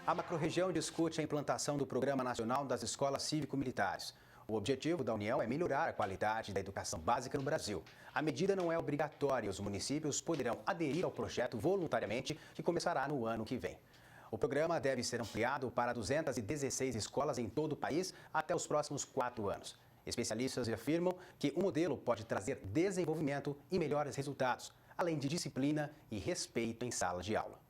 A macrorregião discute a implantação do Programa Nacional das Escolas Cívico-Militares. O objetivo da União é melhorar a qualidade da educação básica no Brasil. A medida não é obrigatória e os municípios poderão aderir ao projeto voluntariamente, que começará no ano que vem. O programa deve ser ampliado para 216 escolas em todo o país até os próximos 4 anos. Especialistas afirmam que o modelo pode trazer desenvolvimento e melhores resultados, além de disciplina e respeito em sala de aula.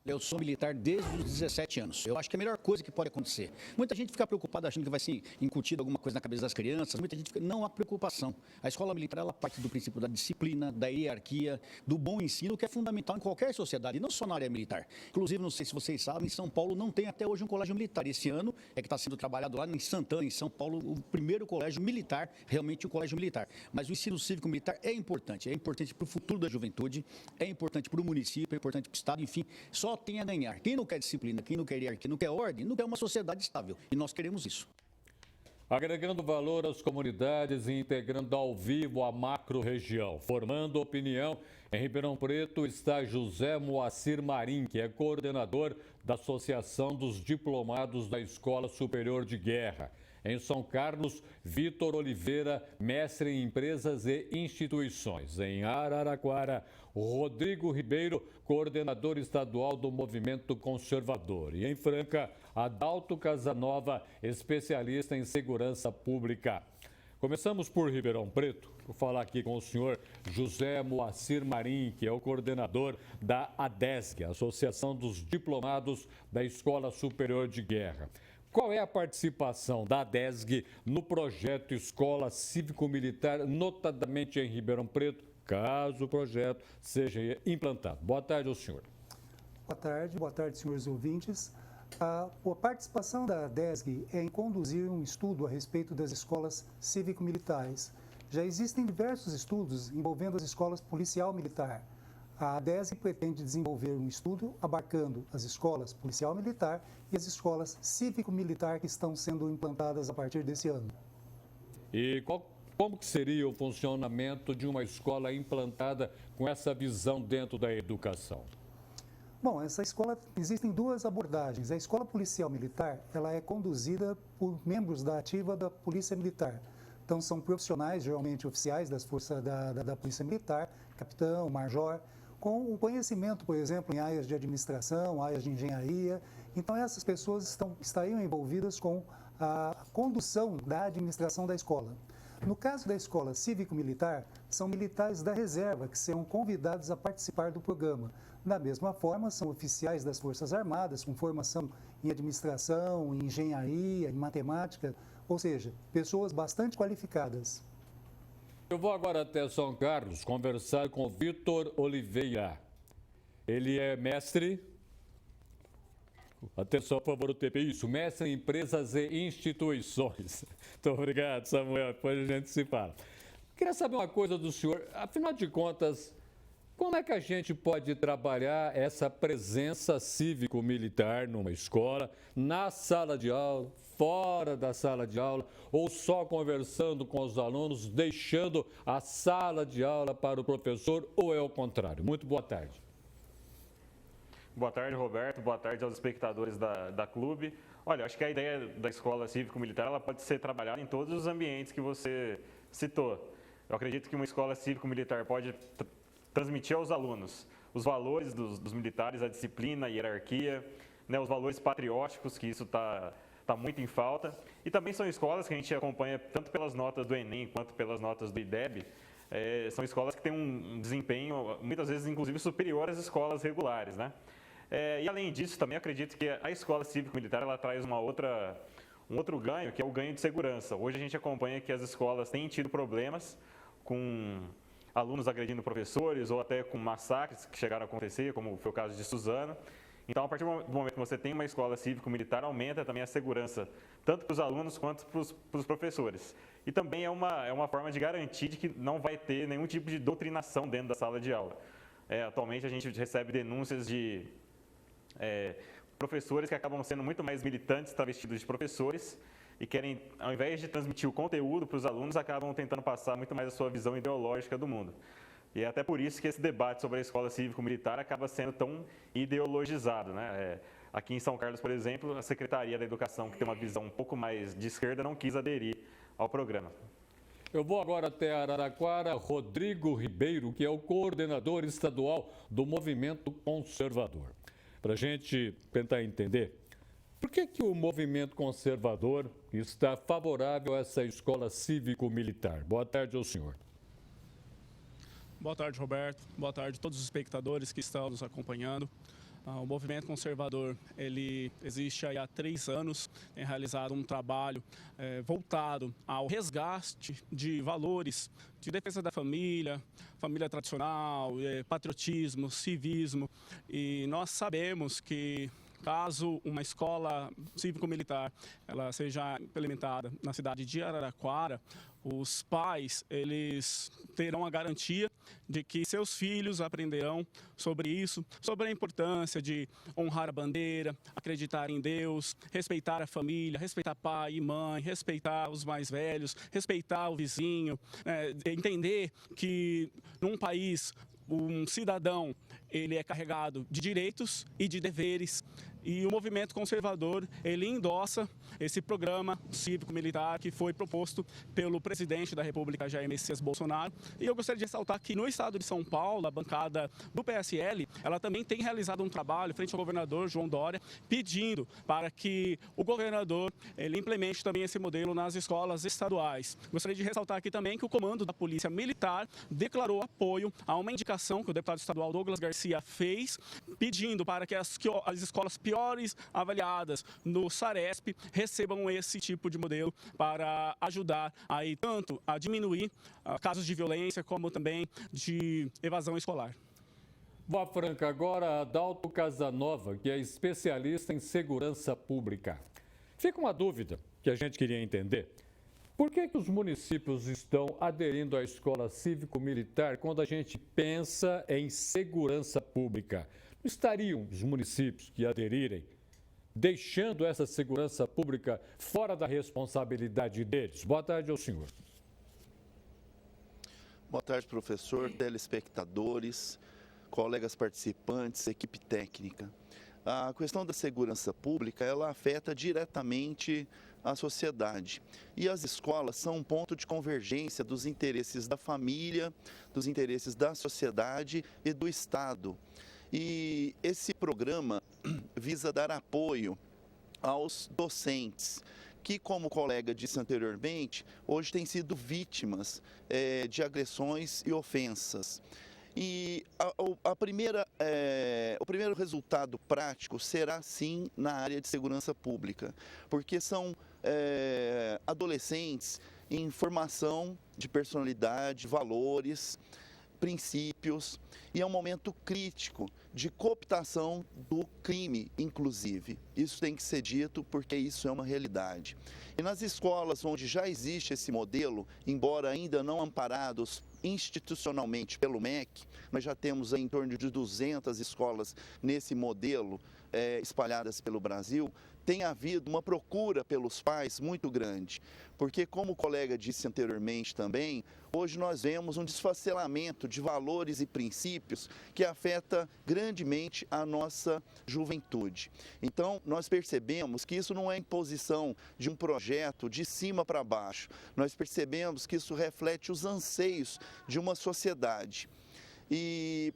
Eu sou militar desde os 17 anos. Eu acho que é a melhor coisa que pode acontecer. Muita gente fica preocupada achando que vai ser incutido alguma coisa na cabeça das crianças. Muita gente fica... Não há preocupação. A escola militar, ela parte do princípio da disciplina, da hierarquia, do bom ensino, que é fundamental em qualquer sociedade, e não só na área militar. Inclusive, não sei se vocês sabem, em São Paulo não tem até hoje um colégio militar. Esse ano é que está sendo trabalhado lá em Santana, em São Paulo, o primeiro colégio militar, realmente o colégio militar. Mas o ensino cívico-militar é importante para o futuro da juventude, é importante para o município, é importante para o Estado, enfim, só tem a ganhar. Quem não quer disciplina, quem não quer hierarquia, não quer ordem, não quer uma sociedade estável. E nós queremos isso. Agregando valor às comunidades e integrando ao vivo a macro-região. Formando opinião, em Ribeirão Preto está José Moacir Marim, que é coordenador da Associação dos Diplomados da Escola Superior de Guerra. Em São Carlos, Vitor Oliveira, mestre em empresas e instituições. Em Araraquara, Rodrigo Ribeiro, coordenador estadual do Movimento Conservador. E em Franca, Adalto Casanova, especialista em segurança pública. Começamos por Ribeirão Preto. Vou falar aqui com o senhor José Moacir Marim, que é o coordenador da ADESG, Associação dos Diplomados da Escola Superior de Guerra. Qual é a participação da ADESG no projeto Escola Cívico-Militar, notadamente em Ribeirão Preto, caso o projeto seja implantado? Boa tarde ao senhor. Boa tarde, senhores ouvintes. A participação da ADESG é em conduzir um estudo a respeito das escolas cívico-militares. Já existem diversos estudos envolvendo as escolas policial-militar. A ADESG pretende desenvolver um estudo abarcando as escolas policial-militar e as escolas cívico-militar que estão sendo implantadas a partir desse ano. E como que seria o funcionamento de uma escola implantada com essa visão dentro da educação? Bom, essa escola, existem duas abordagens. A escola policial-militar, ela é conduzida por membros da ativa da Polícia Militar. Então, são profissionais, geralmente oficiais das forças da Polícia Militar, capitão, major, com o conhecimento, por exemplo, em áreas de administração, áreas de engenharia. Então, essas pessoas estariam envolvidas com a condução da administração da escola. No caso da escola cívico-militar, são militares da reserva que serão convidados a participar do programa. Da mesma forma, são oficiais das Forças Armadas, com formação em administração, em engenharia, em matemática, ou seja, pessoas bastante qualificadas. Eu vou agora até São Carlos conversar com o Vitor Oliveira. Ele é mestre... Atenção, por favor, o TPI. Isso, mestre em empresas e instituições. Muito obrigado, Samuel. Depois a gente se fala. Queria saber uma coisa do senhor. Afinal de contas, como é que a gente pode trabalhar essa presença cívico-militar numa escola, na sala de aula, fora da sala de aula, ou só conversando com os alunos, deixando a sala de aula para o professor, ou é ao contrário? Muito boa tarde. Boa tarde, Roberto. Boa tarde aos espectadores da Clube. Olha, acho que a ideia da escola cívico-militar ela pode ser trabalhada em todos os ambientes que você citou. Eu acredito que uma escola cívico-militar pode transmitir aos alunos os valores dos militares, a disciplina, a hierarquia, né, os valores patrióticos, que isso está muito em falta. E também são escolas que a gente acompanha tanto pelas notas do Enem quanto pelas notas do IDEB. São escolas que têm um desempenho, muitas vezes, inclusive, superior às escolas regulares, né? E além disso, também acredito que a escola cívico-militar ela traz um outro ganho, que é o ganho de segurança. Hoje a gente acompanha que as escolas têm tido problemas com alunos agredindo professores ou até com massacres que chegaram a acontecer, como foi o caso de Suzano. Então, a partir do momento que você tem uma escola cívico-militar, aumenta também a segurança, tanto para os alunos quanto para os professores. E também é uma forma de garantir de que não vai ter nenhum tipo de doutrinação dentro da sala de aula. Atualmente, a gente recebe denúncias de professores que acabam sendo muito mais militantes travestidos de professores e querem, ao invés de transmitir o conteúdo para os alunos, acabam tentando passar muito mais a sua visão ideológica do mundo. E é até por isso que esse debate sobre a escola cívico-militar acaba sendo tão ideologizado, né? Aqui em São Carlos, por exemplo, a Secretaria da Educação, que tem uma visão um pouco mais de esquerda, não quis aderir ao programa. Eu vou agora até Araraquara, Rodrigo Ribeiro, que é o coordenador estadual do Movimento Conservador. Para a gente tentar entender, por que o Movimento Conservador está favorável a essa escola cívico-militar? Boa tarde ao senhor. Boa tarde, Roberto. Boa tarde a todos os espectadores que estão nos acompanhando. O Movimento Conservador, ele existe aí há 3 anos, tem realizado um trabalho voltado ao resgate de valores de defesa da família, família tradicional, patriotismo, civismo. E nós sabemos que caso uma escola cívico-militar ela seja implementada na cidade de Araraquara, os pais eles terão a garantia de que seus filhos aprenderão sobre isso, sobre a importância de honrar a bandeira, acreditar em Deus, respeitar a família, respeitar pai e mãe, respeitar os mais velhos, respeitar o vizinho, entender que num país um cidadão ele é carregado de direitos e de deveres. E o Movimento Conservador, ele endossa esse programa cívico-militar que foi proposto pelo presidente da República, Jair Messias Bolsonaro. E eu gostaria de ressaltar que no estado de São Paulo, a bancada do PSL, ela também tem realizado um trabalho frente ao governador João Dória, pedindo para que o governador ele implemente também esse modelo nas escolas estaduais. Gostaria de ressaltar aqui também que o comando da Polícia Militar declarou apoio a uma indicação que o deputado estadual Douglas Garcia fez, pedindo para que as escolas piores avaliadas no Saresp recebam esse tipo de modelo para ajudar aí tanto a diminuir casos de violência como também de evasão escolar. Boa Franca, agora Adalto Casanova, que é especialista em segurança pública. Fica uma dúvida que a gente queria entender. Por que os municípios estão aderindo à escola cívico-militar quando a gente pensa em segurança pública? Não estariam os municípios que aderirem deixando essa segurança pública fora da responsabilidade deles? Boa tarde ao senhor. Boa tarde, professor, telespectadores, colegas participantes, equipe técnica. A questão da segurança pública, ela afeta diretamente a sociedade. E as escolas são um ponto de convergência dos interesses da família, dos interesses da sociedade e do Estado. E esse programa visa dar apoio aos docentes, que, como o colega disse anteriormente, hoje têm sido vítimas de agressões e ofensas. E o primeiro resultado prático será, sim, na área de segurança pública, porque são adolescentes em formação de personalidade, valores, princípios, e é um momento crítico de cooptação do crime, inclusive. Isso tem que ser dito porque isso é uma realidade. E nas escolas onde já existe esse modelo, embora ainda não amparados institucionalmente pelo MEC, nós já temos em torno de 200 escolas nesse modelo espalhadas pelo Brasil, tem havido uma procura pelos pais muito grande, porque, como o colega disse anteriormente também, hoje nós vemos um desfacelamento de valores e princípios que afeta grandemente a nossa juventude. Então, nós percebemos que isso não é imposição de um projeto de cima para baixo, nós percebemos que isso reflete os anseios de uma sociedade. E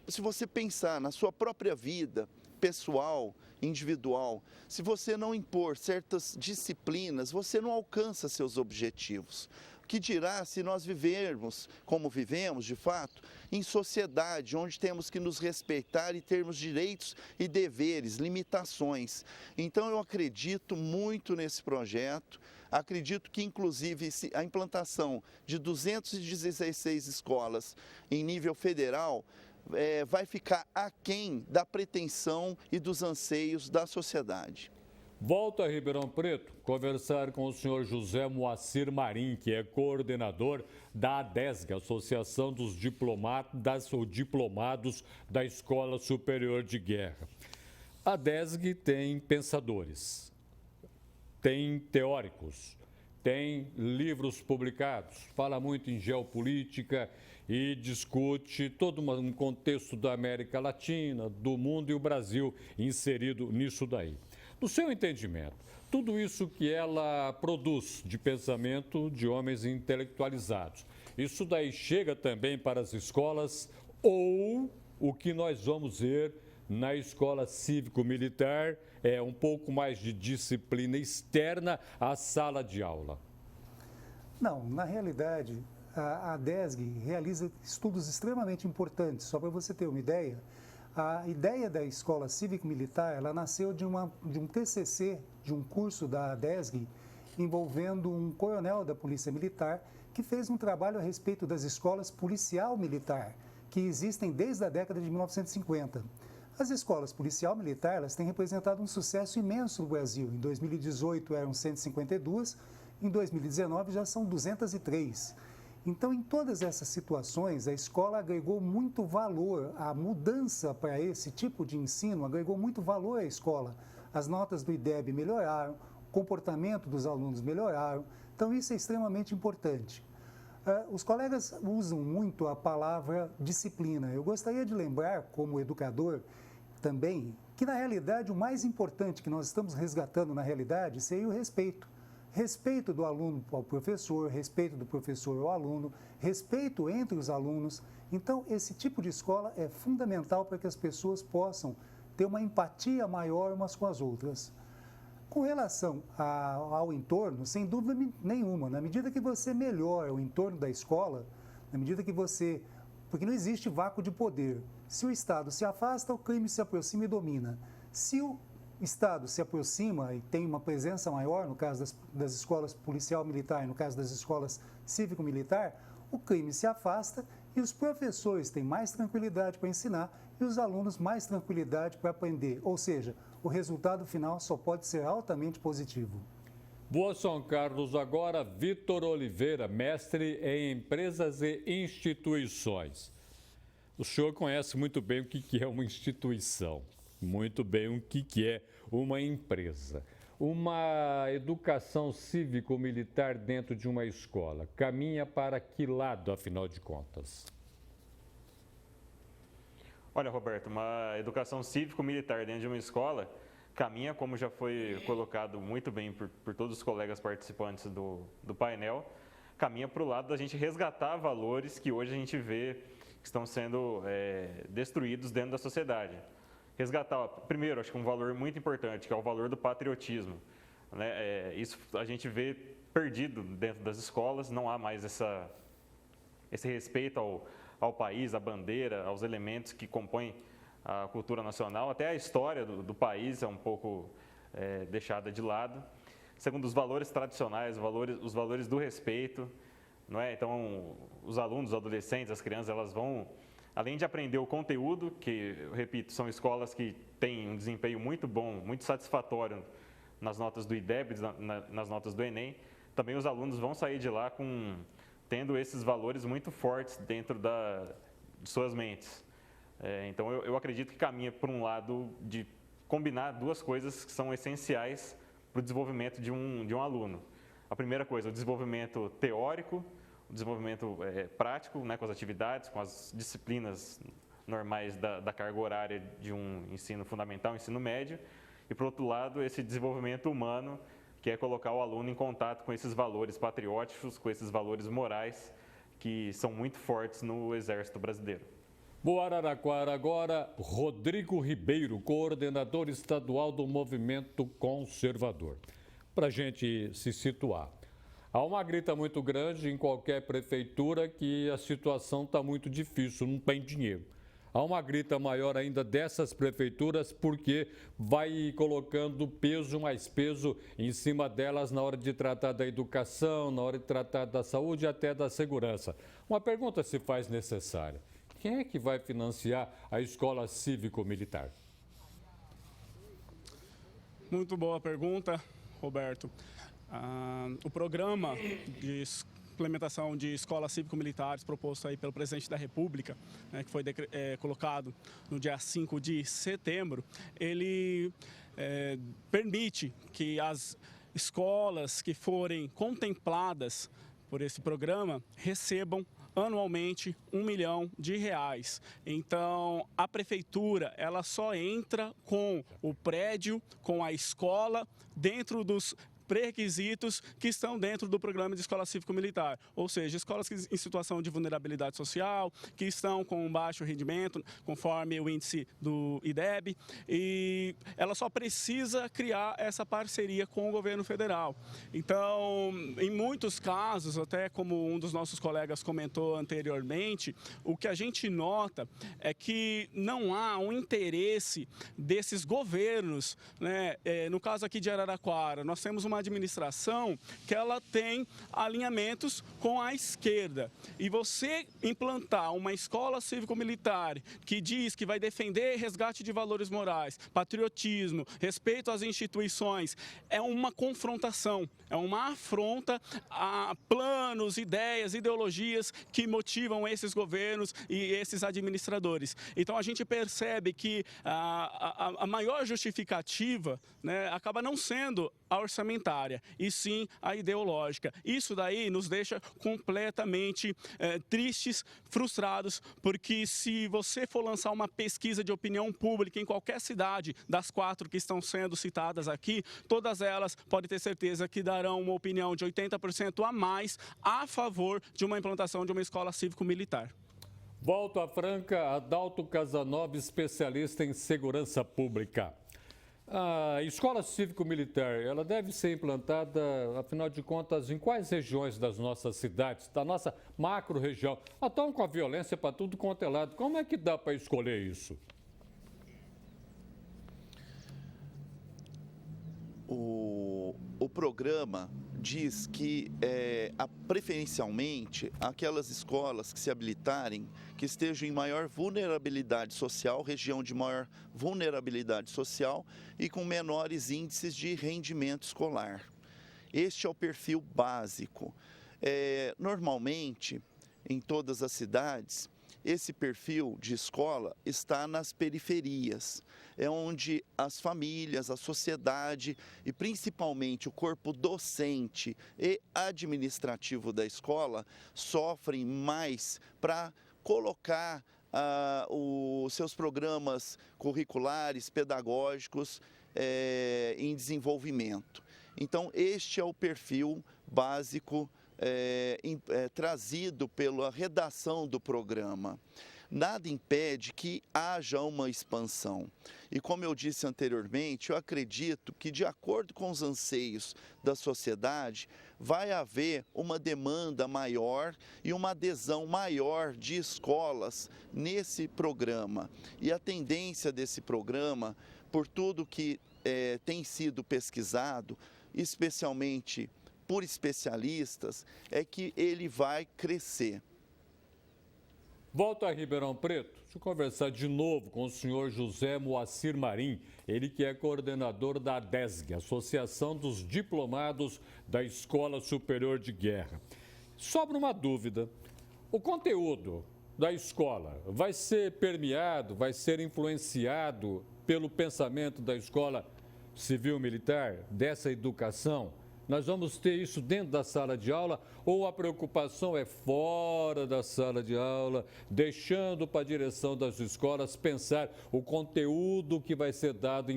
se você pensar na sua própria vida pessoal, individual, se você não impor certas disciplinas, você não alcança seus objetivos. O que dirá se nós vivermos, como vivemos de fato, em sociedade, onde temos que nos respeitar e termos direitos e deveres, limitações. Então eu acredito muito nesse projeto, acredito que inclusive a implantação de 216 escolas em nível federal vai ficar aquém da pretensão e dos anseios da sociedade. Volto a Ribeirão Preto conversar com o senhor José Moacir Marim, que é coordenador da ADESG, Associação dos Diplomados da Escola Superior de Guerra. A ADESG tem pensadores, tem teóricos, tem livros publicados, fala muito em geopolítica e discute todo um contexto da América Latina, do mundo e o Brasil inserido nisso daí. No seu entendimento, tudo isso que ela produz de pensamento de homens intelectualizados, isso daí chega também para as escolas ou o que nós vamos ver na escola cívico-militar é um pouco mais de disciplina externa à sala de aula? Não, na realidade, a DESG realiza estudos extremamente importantes. Só para você ter uma ideia, a ideia da escola cívico-militar, ela nasceu de um TCC, de um curso da DESG, envolvendo um coronel da Polícia Militar, que fez um trabalho a respeito das escolas policial-militar, que existem desde a década de 1950. As escolas policial-militar, elas têm representado um sucesso imenso no Brasil. Em 2018 eram 152, em 2019 já são 203. Então, em todas essas situações, a escola agregou muito valor, a mudança para esse tipo de ensino agregou muito valor à escola. As notas do IDEB melhoraram, o comportamento dos alunos melhoraram, então isso é extremamente importante. Os colegas usam muito a palavra disciplina. Eu gostaria de lembrar, como educador também, que na realidade o mais importante que nós estamos resgatando na realidade seria o respeito. Respeito do aluno ao professor, respeito do professor ao aluno, respeito entre os alunos. Então, esse tipo de escola é fundamental para que as pessoas possam ter uma empatia maior umas com as outras. Com relação ao entorno, sem dúvida nenhuma, na medida que você melhora o entorno da escola, na medida que você... Porque não existe vácuo de poder. Se o Estado se afasta, o crime se aproxima e domina. Se o Estado se aproxima e tem uma presença maior, no caso das escolas policial-militar e no caso das escolas cívico-militar, o crime se afasta e os professores têm mais tranquilidade para ensinar e os alunos mais tranquilidade para aprender. Ou seja, o resultado final só pode ser altamente positivo. Boa, São Carlos. Agora, Vitor Oliveira, mestre em empresas e instituições. O senhor conhece muito bem o que é uma instituição, muito bem o que é uma empresa. Uma educação cívico-militar dentro de uma escola caminha para que lado, afinal de contas? Olha, Roberto, uma educação cívico-militar dentro de uma escola caminha, como já foi colocado muito bem por todos os colegas participantes do painel, caminha para o lado da gente resgatar valores que hoje a gente vê que estão sendo destruídos dentro da sociedade. Resgatar, primeiro, acho que um valor muito importante, que é o valor do patriotismo. Né? Isso a gente vê perdido dentro das escolas, não há mais esse respeito ao país, à bandeira, aos elementos que compõem a cultura nacional. Até a história do país é um pouco deixada de lado. Segundo, os valores tradicionais, os valores do respeito. Não é? Então, os alunos, os adolescentes, as crianças, elas vão... Além de aprender o conteúdo, que, eu repito, são escolas que têm um desempenho muito bom, muito satisfatório nas notas do IDEB, nas notas do Enem, também os alunos vão sair de lá tendo esses valores muito fortes dentro de suas mentes. Então, eu acredito que caminha por um lado de combinar duas coisas que são essenciais para o desenvolvimento de um aluno. A primeira coisa, o desenvolvimento teórico, o desenvolvimento prático, né, com as atividades, com as disciplinas normais da carga horária de um ensino fundamental, ensino médio. E, por outro lado, esse desenvolvimento humano, que é colocar o aluno em contato com esses valores patrióticos, com esses valores morais, que são muito fortes no Exército Brasileiro. Boa, Araraquara. Agora, Rodrigo Ribeiro, coordenador estadual do Movimento Conservador. Para a gente se situar. Há uma grita muito grande em qualquer prefeitura que a situação está muito difícil, não tem dinheiro. Há uma grita maior ainda dessas prefeituras porque vai colocando mais peso em cima delas na hora de tratar da educação, na hora de tratar da saúde e até da segurança. Uma pergunta se faz necessária. Quem é que vai financiar a escola cívico-militar? Muito boa pergunta, Roberto. O programa de implementação de escolas cívico-militares proposto aí pelo presidente da República, né, que foi colocado no dia 5 de setembro, ele permite que as escolas que forem contempladas por esse programa recebam anualmente R$1 milhão. Então, a prefeitura, ela só entra com o prédio, com a escola, dentro dos pré-requisitos que estão dentro do programa de escola cívico-militar, ou seja, escolas em situação de vulnerabilidade social, que estão com baixo rendimento, conforme o índice do IDEB, e ela só precisa criar essa parceria com o governo federal. Então, em muitos casos, até como um dos nossos colegas comentou anteriormente, o que a gente nota é que não há um interesse desses governos, né? No caso aqui de Araraquara, nós temos uma administração que ela tem alinhamentos com a esquerda. E você implantar uma escola cívico-militar que diz que vai defender resgate de valores morais, patriotismo, respeito às instituições, é uma confrontação, é uma afronta a planos, ideias, ideologias que motivam esses governos e esses administradores. Então a gente percebe que a maior justificativa, né, acaba não sendo a orçamentária, e sim a ideológica. Isso daí nos deixa completamente tristes, frustrados, porque se você for lançar uma pesquisa de opinião pública em qualquer cidade das 4 que estão sendo citadas aqui, todas elas podem ter certeza que darão uma opinião de 80% a mais a favor de uma implantação de uma escola cívico-militar. Volto a Franca, Adalto Casanova, especialista em segurança pública. A escola cívico-militar, ela deve ser implantada, afinal de contas, em quais regiões das nossas cidades, da nossa macro-região? Estão com a violência para tudo quanto é lado. Como é que dá para escolher isso? O programa diz que, preferencialmente, aquelas escolas que se habilitarem, que estejam em maior vulnerabilidade social, região de maior vulnerabilidade social e com menores índices de rendimento escolar. Este é o perfil básico. Normalmente, em todas as cidades, esse perfil de escola está nas periferias, é onde as famílias, a sociedade e principalmente o corpo docente e administrativo da escola sofrem mais para colocar os seus programas curriculares, pedagógicos em desenvolvimento. Então, este é o perfil básico trazido pela redação do programa. Nada impede que haja uma expansão. E como eu disse anteriormente, eu acredito que, de acordo com os anseios da sociedade, vai haver uma demanda maior e uma adesão maior de escolas nesse programa. E a tendência desse programa, por tudo que tem sido pesquisado, especialmente por especialistas, é que ele vai crescer. Volto a Ribeirão Preto. Deixa eu conversar de novo com o senhor José Moacir Marim, ele que é coordenador da ADESG, Associação dos Diplomados da Escola Superior de Guerra. Sobra uma dúvida: o conteúdo da escola vai ser permeado, vai ser influenciado pelo pensamento da escola civil-militar, dessa educação? Nós vamos ter isso dentro da sala de aula ou a preocupação é fora da sala de aula, deixando para a direção das escolas pensar o conteúdo que vai ser dado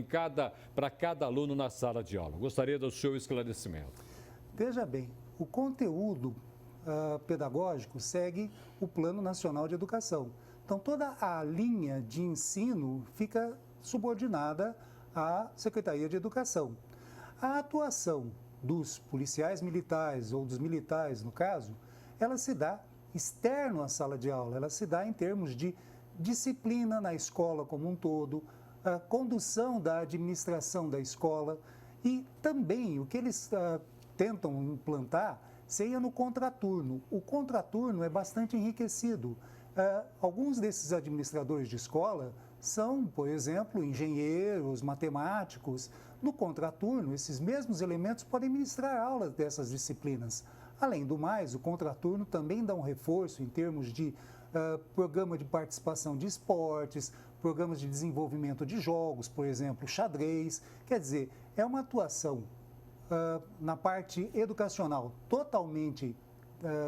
para cada aluno na sala de aula? Gostaria do seu esclarecimento. Veja bem, o conteúdo pedagógico segue o Plano Nacional de Educação. Então, toda a linha de ensino fica subordinada à Secretaria de Educação. A atuação dos policiais militares ou dos militares, no caso, ela se dá externo à sala de aula, ela se dá em termos de disciplina na escola como um todo, a condução da administração da escola e também o que eles tentam implantar seria no contraturno. O contraturno é bastante enriquecido. Alguns desses administradores de escola são, por exemplo, engenheiros, matemáticos. No contraturno, esses mesmos elementos podem ministrar aulas dessas disciplinas. Além do mais, o contraturno também dá um reforço em termos de programa de participação de esportes, programas de desenvolvimento de jogos, por exemplo, xadrez. Quer dizer, é uma atuação na parte educacional totalmente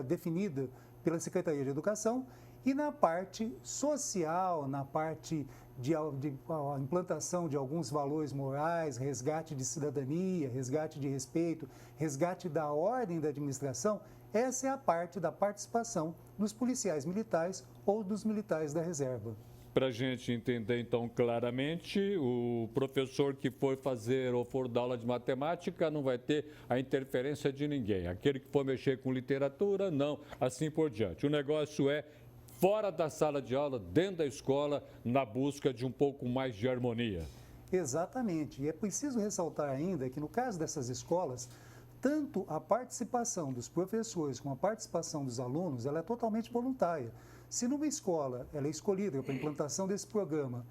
definida pela Secretaria de Educação, e na parte social, na parte de a implantação de alguns valores morais, resgate de cidadania, resgate de respeito, resgate da ordem da administração, essa é a parte da participação dos policiais militares ou dos militares da reserva. Para a gente entender, então, claramente, o professor que for fazer ou for dar aula de matemática não vai ter a interferência de ninguém. Aquele que for mexer com literatura, não, assim por diante. O negócio é fora da sala de aula, dentro da escola, na busca de um pouco mais de harmonia. Exatamente. E é preciso ressaltar ainda que, no caso dessas escolas, tanto a participação dos professores como a participação dos alunos, ela é totalmente voluntária. Se numa escola ela é escolhida para a implantação desse programa,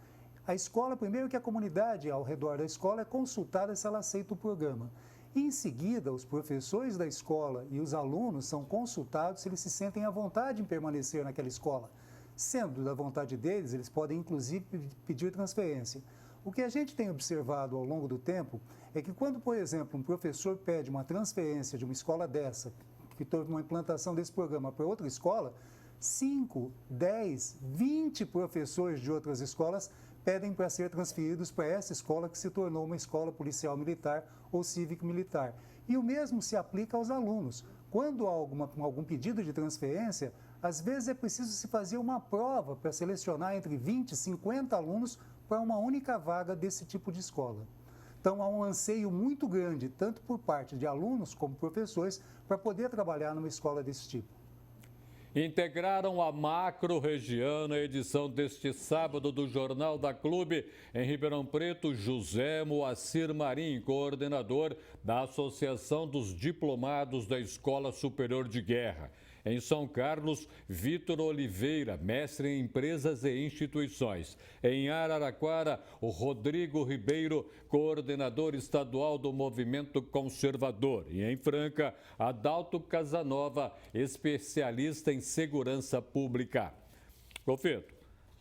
a escola, primeiro que a comunidade ao redor da escola é consultada se ela aceita o programa. E, em seguida, os professores da escola e os alunos são consultados se eles se sentem à vontade em permanecer naquela escola. Sendo da vontade deles, eles podem, inclusive, pedir transferência. O que a gente tem observado ao longo do tempo é que quando, por exemplo, um professor pede uma transferência de uma escola dessa, que teve uma implantação desse programa para outra escola, 5, 10, 20 professores de outras escolas pedem para ser transferidos para essa escola que se tornou uma escola policial militar ou cívico-militar. E o mesmo se aplica aos alunos. Quando há algum pedido de transferência, às vezes é preciso se fazer uma prova para selecionar entre 20 e 50 alunos para uma única vaga desse tipo de escola. Então, há um anseio muito grande, tanto por parte de alunos como professores, para poder trabalhar numa escola desse tipo. Integraram a macro-região na edição deste sábado do Jornal da Clube, em Ribeirão Preto, José Moacir Marim, coordenador da Associação dos Diplomados da Escola Superior de Guerra. Em São Carlos, Vitor Oliveira, mestre em empresas e instituições. Em Araraquara, o Rodrigo Ribeiro, coordenador estadual do Movimento Conservador. E em Franca, Adalto Casanova, especialista em segurança pública. Confeito,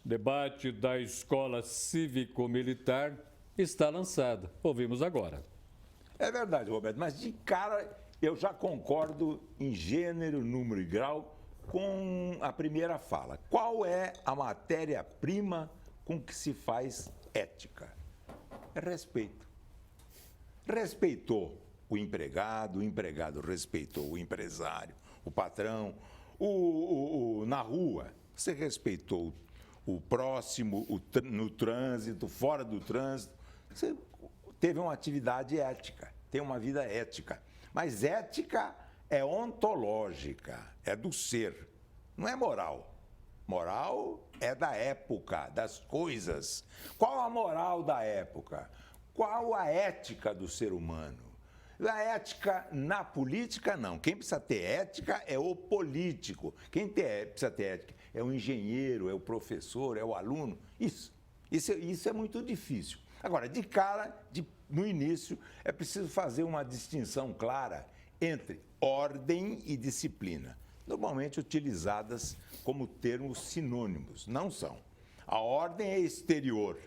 debate da Escola Cívico-Militar está lançado. Ouvimos agora. É verdade, Roberto, mas de cara eu já concordo em gênero, número e grau com a primeira fala. Qual é a matéria-prima com que se faz ética? É respeito. Respeitou o empregado respeitou o empresário, o patrão, na rua. Você respeitou o próximo, no trânsito, fora do trânsito. Você teve uma atividade ética, tem uma vida ética. Mas ética é ontológica, é do ser, não é moral. Moral é da época, das coisas. Qual a moral da época? Qual a ética do ser humano? A ética na política, não. Quem precisa ter ética é o político. Quem precisa ter ética é o engenheiro, é o professor, é o aluno. Isso é muito difícil. Agora, de cara, no início, é preciso fazer uma distinção clara entre ordem e disciplina, normalmente utilizadas como termos sinônimos. Não são. A ordem é exterior,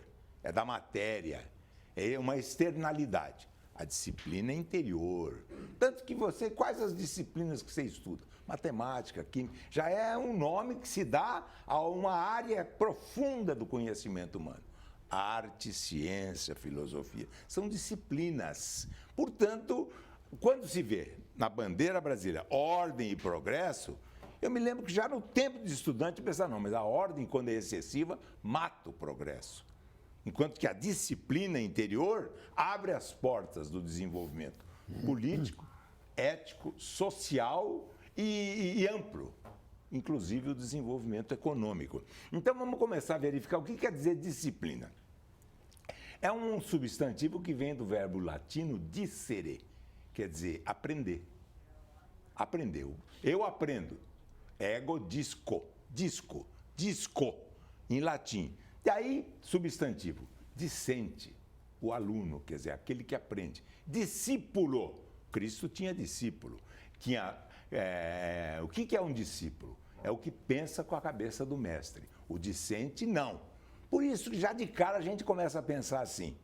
é da matéria, é uma externalidade. A disciplina é interior. Tanto que quais as disciplinas que você estuda? Matemática, química, já é um nome que se dá a uma área profunda do conhecimento humano. Arte, ciência, filosofia, são disciplinas. Portanto, quando se vê na bandeira brasileira ordem e progresso, eu me lembro que já no tempo de estudante eu pensava, não, mas a ordem, quando é excessiva, mata o progresso. Enquanto que a disciplina interior abre as portas do desenvolvimento político, ético, social e amplo, inclusive o desenvolvimento econômico. Então vamos começar a verificar o que quer dizer disciplina. É um substantivo que vem do verbo latino dicere, quer dizer aprender. Aprendeu. Eu aprendo. Ego disco, em latim. E aí, substantivo, discente, o aluno, quer dizer, aquele que aprende. Discípulo, Cristo tinha discípulo. O que é um discípulo? É o que pensa com a cabeça do mestre. O discente, não. Por isso, já de cara, a gente começa a pensar assim.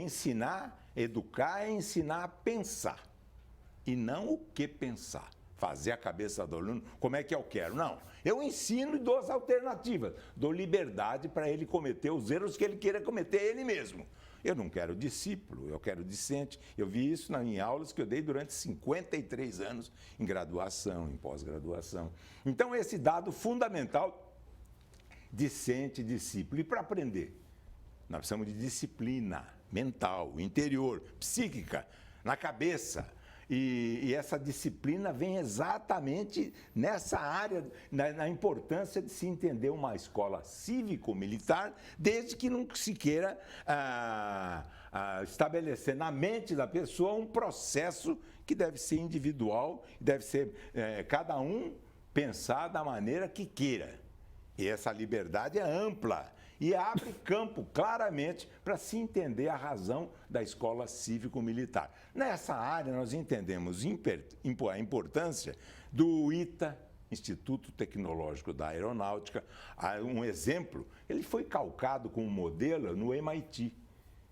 Ensinar, educar é ensinar a pensar. E não o que pensar. fazer a cabeça do aluno como é que eu quero. Não, eu ensino e dou as alternativas, dou liberdade para ele cometer os erros que ele queira cometer ele mesmo. Eu não quero discípulo, eu quero discente. Eu vi isso em aulas que eu dei durante 53 anos em graduação, em pós-graduação. Então, esse dado fundamental, discente, discípulo. E para aprender, nós precisamos de disciplina mental, interior, psíquica, na cabeça. E essa disciplina vem exatamente nessa área, na importância de se entender uma escola cívico-militar, desde que não se queira estabelecer na mente da pessoa um processo que deve ser individual, deve ser cada um pensar da maneira que queira. E essa liberdade é ampla e abre campo claramente para se entender a razão da escola cívico-militar. Nessa área, nós entendemos a importância do ITA, Instituto Tecnológico da Aeronáutica. Um exemplo, ele foi calcado como modelo no MIT,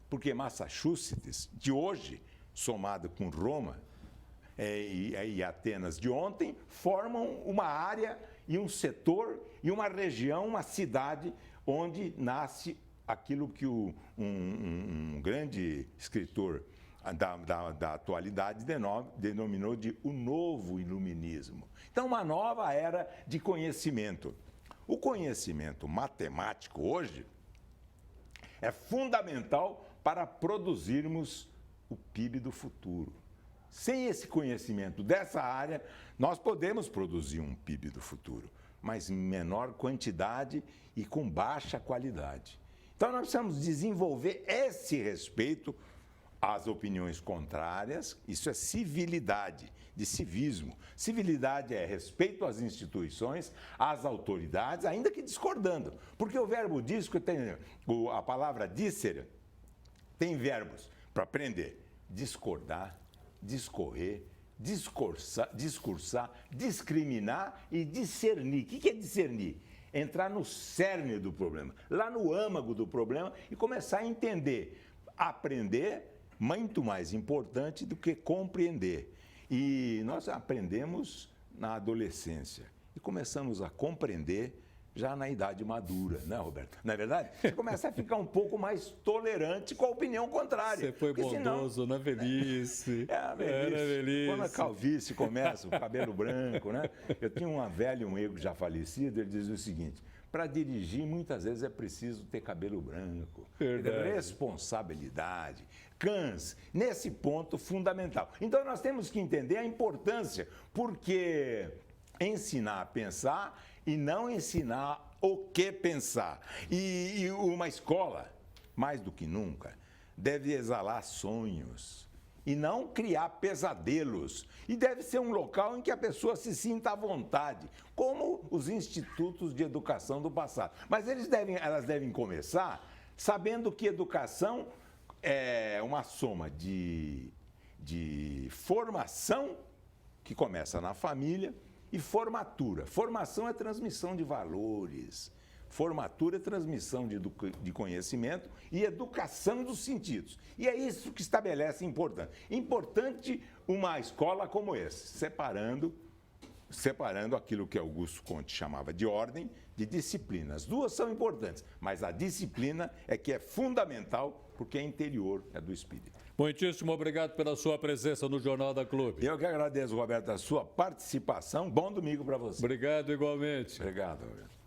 porque Massachusetts, de hoje, somado com Roma e Atenas de ontem, formam uma área e um setor e uma região, uma cidade onde nasce aquilo que um grande escritor da atualidade denominou de o novo iluminismo. Então, uma nova era de conhecimento. O conhecimento matemático hoje é fundamental para produzirmos o PIB do futuro. Sem esse conhecimento dessa área, nós podemos produzir um PIB do futuro, mas em menor quantidade e com baixa qualidade. Então, nós precisamos desenvolver esse respeito às opiniões contrárias. Isso é civilidade, de civismo. Civilidade é respeito às instituições, às autoridades, ainda que discordando. Porque o verbo disco tem, a palavra dissere, tem verbos para aprender: discordar, discorrer, discursar, discriminar e discernir. O que é discernir? Entrar no cerne do problema, lá no âmago do problema e começar a entender. Aprender, muito mais importante do que compreender. E nós aprendemos na adolescência e começamos a compreender já na idade madura, né, Roberto? Não é verdade? Você começa a ficar um pouco mais tolerante com a opinião contrária. Você foi bondoso na velhice. A velhice. Quando a calvície começa, o cabelo branco, né? Eu tinha uma velha, um amigo já falecido, ele dizia o seguinte: para dirigir, muitas vezes é preciso ter cabelo branco. Responsabilidade, cães, nesse ponto fundamental. Então, nós temos que entender a importância, porque ensinar a pensar e não ensinar o que pensar. E uma escola, mais do que nunca, deve exalar sonhos e não criar pesadelos. E deve ser um local em que a pessoa se sinta à vontade, como os institutos de educação do passado. Mas elas devem começar sabendo que educação é uma soma de formação, que começa na família, e formatura. Formação é transmissão de valores. Formatura é transmissão de conhecimento e educação dos sentidos. E é isso que estabelece importante uma escola como essa, separando aquilo que Augusto Conte chamava de ordem, de disciplina. As duas são importantes, mas a disciplina é que é fundamental, porque é interior, é do espírito. Muitíssimo obrigado pela sua presença no Jornal da Clube. Eu que agradeço, Roberto, a sua participação. Bom domingo para você. Obrigado igualmente. Obrigado, Roberto.